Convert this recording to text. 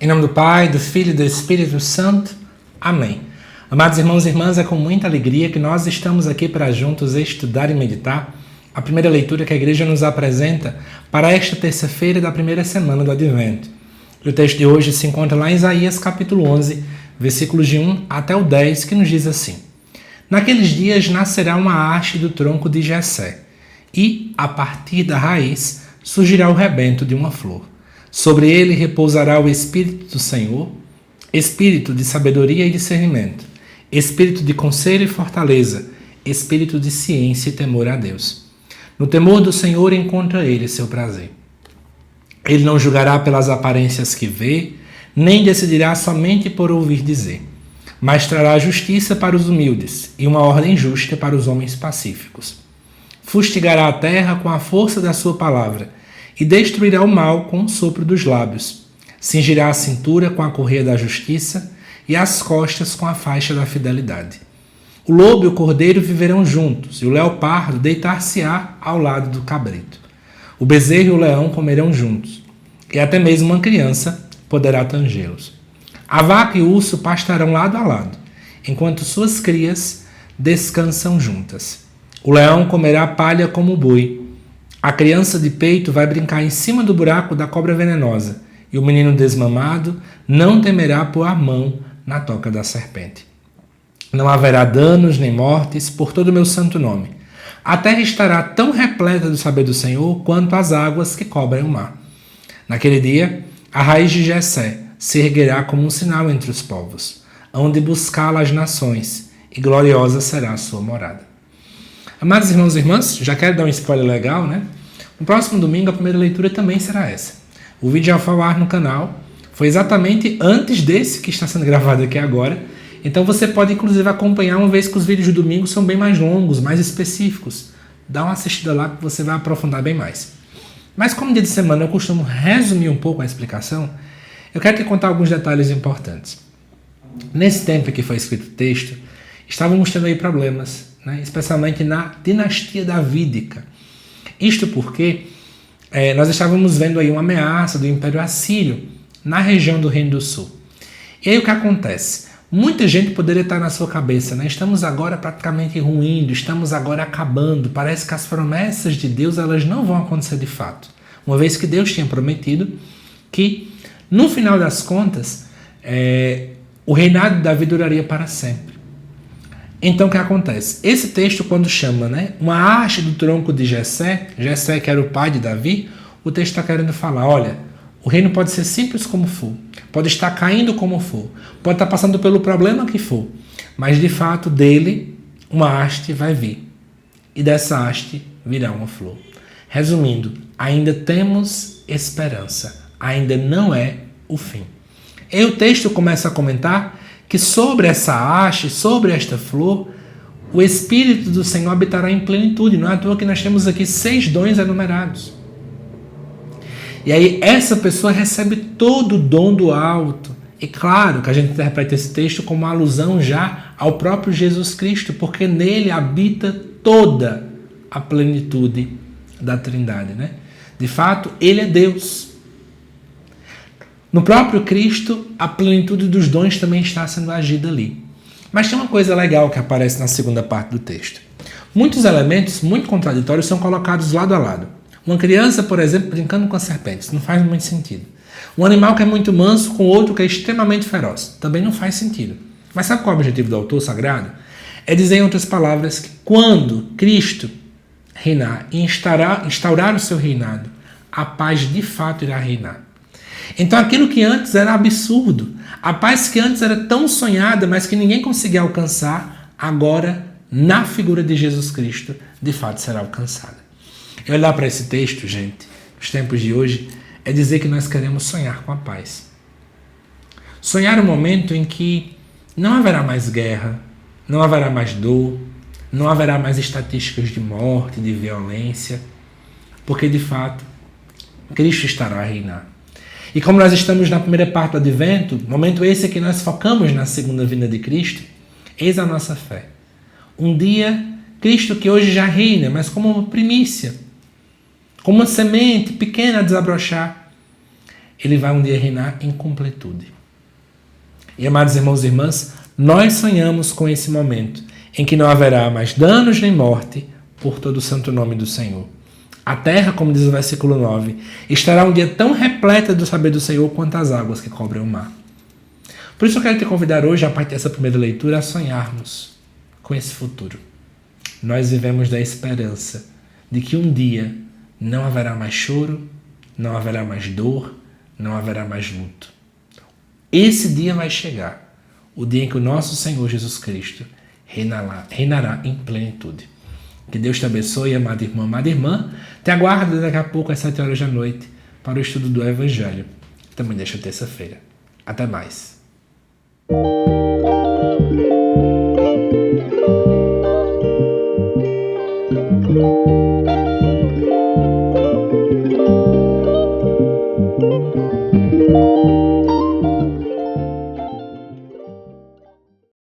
Em nome do Pai, do Filho e do Espírito Santo. Amém. Amados irmãos e irmãs, é com muita alegria que nós estamos aqui para juntos estudar e meditar a primeira leitura que a Igreja nos apresenta para esta terça-feira da primeira semana do Advento. E o texto de hoje se encontra lá em Isaías capítulo 11, versículos de 1 até o 10, que nos diz assim: Naqueles dias nascerá uma haste do tronco de Jessé, e, a partir da raiz, surgirá o rebento de uma flor. Sobre ele repousará o Espírito do Senhor, Espírito de sabedoria e discernimento, Espírito de conselho e fortaleza, Espírito de ciência e temor a Deus. No temor do Senhor encontra ele seu prazer. Ele não julgará pelas aparências que vê, nem decidirá somente por ouvir dizer, mas trará justiça para os humildes e uma ordem justa para os homens pacíficos. Fustigará a terra com a força da sua palavra e destruirá o mal com o sopro dos lábios. Cingirá a cintura com a correia da justiça e as costas com a faixa da fidelidade. O lobo e o cordeiro viverão juntos, e o leopardo deitar-se-á ao lado do cabrito. O bezerro e o leão comerão juntos, e até mesmo uma criança poderá tangê-los. A vaca e o urso pastarão lado a lado, enquanto suas crias descansam juntas. O leão comerá palha como o boi. A criança de peito vai brincar em cima do buraco da cobra venenosa, e o menino desmamado não temerá pôr a mão na toca da serpente. Não haverá danos nem mortes por todo o meu santo nome. A terra estará tão repleta do saber do Senhor quanto as águas que cobrem o mar. Naquele dia, a raiz de Jessé se erguerá como um sinal entre os povos, hão de buscá-la as nações, e gloriosa será a sua morada. Amados irmãos e irmãs, já quero dar um spoiler legal, né? No próximo domingo a primeira leitura também será essa. O vídeo já foi ao ar no canal, foi exatamente antes desse que está sendo gravado aqui agora, então você pode inclusive acompanhar, uma vez que os vídeos de domingo são bem mais longos, mais específicos. Dá uma assistida lá que você vai aprofundar bem mais. Mas como dia de semana eu costumo resumir um pouco a explicação, eu quero te contar alguns detalhes importantes. Nesse tempo que foi escrito o texto, estávamos tendo aí problemas, né? Especialmente na dinastia davídica. Isto porque nós estávamos vendo aí uma ameaça do Império Assírio na região do Reino do Sul. E aí o que acontece? Muita gente poderia estar na sua cabeça, né? Estamos agora praticamente ruindo, estamos agora acabando, parece que as promessas de Deus elas não vão acontecer de fato. Uma vez que Deus tinha prometido que, no final das contas, o reinado de Davi duraria para sempre. Então o que acontece? Esse texto quando chama, né, uma haste do tronco de Jessé, Jessé que era o pai de Davi, o texto está querendo falar, olha, o reino pode ser simples como for, pode estar caindo como for, pode estar passando pelo problema que for, mas de fato dele uma haste vai vir, e dessa haste virá uma flor. Resumindo, ainda temos esperança, ainda não é o fim. E o texto começa a comentar que sobre essa haste, sobre esta flor, o Espírito do Senhor habitará em plenitude. Não é à toa que nós temos aqui 6 dons enumerados. E aí essa pessoa recebe todo o dom do alto. E claro que a gente interpreta esse texto como uma alusão já ao próprio Jesus Cristo, porque nele habita toda a plenitude da Trindade, né? De fato, ele é Deus. No próprio Cristo, a plenitude dos dons também está sendo agida ali. Mas tem uma coisa legal que aparece na segunda parte do texto. Muitos elementos muito contraditórios são colocados lado a lado. Uma criança, por exemplo, brincando com a serpente. Isso não faz muito sentido. Um animal que é muito manso com outro que é extremamente feroz. Também não faz sentido. Mas sabe qual é o objetivo do autor sagrado? É dizer, em outras palavras, que quando Cristo reinar e instaurar o seu reinado, a paz de fato irá reinar. Então aquilo que antes era absurdo, a paz que antes era tão sonhada, mas que ninguém conseguia alcançar, agora, na figura de Jesus Cristo, de fato será alcançada. E olhar para esse texto, gente, nos tempos de hoje, é dizer que nós queremos sonhar com a paz. Sonhar um momento em que não haverá mais guerra, não haverá mais dor, não haverá mais estatísticas de morte, de violência, porque de fato, Cristo estará a reinar. E como nós estamos na primeira parte do Advento, momento esse que nós focamos na segunda vinda de Cristo, eis a nossa fé. Um dia, Cristo que hoje já reina, mas como uma primícia, como uma semente pequena a desabrochar, ele vai um dia reinar em completude. E, amados irmãos e irmãs, nós sonhamos com esse momento em que não haverá mais danos nem morte por todo o santo nome do Senhor. A terra, como diz o versículo 9, estará um dia tão repleta do saber do Senhor quanto as águas que cobrem o mar. Por isso eu quero te convidar hoje, a partir dessa primeira leitura, a sonharmos com esse futuro. Nós vivemos da esperança de que um dia não haverá mais choro, não haverá mais dor, não haverá mais luto. Esse dia vai chegar, o dia em que o nosso Senhor Jesus Cristo reinará em plenitude. Que Deus te abençoe, amado irmão, amada irmã. Te aguardo daqui a pouco às 7 horas da noite para o estudo do Evangelho. Também deixa terça-feira. Até mais.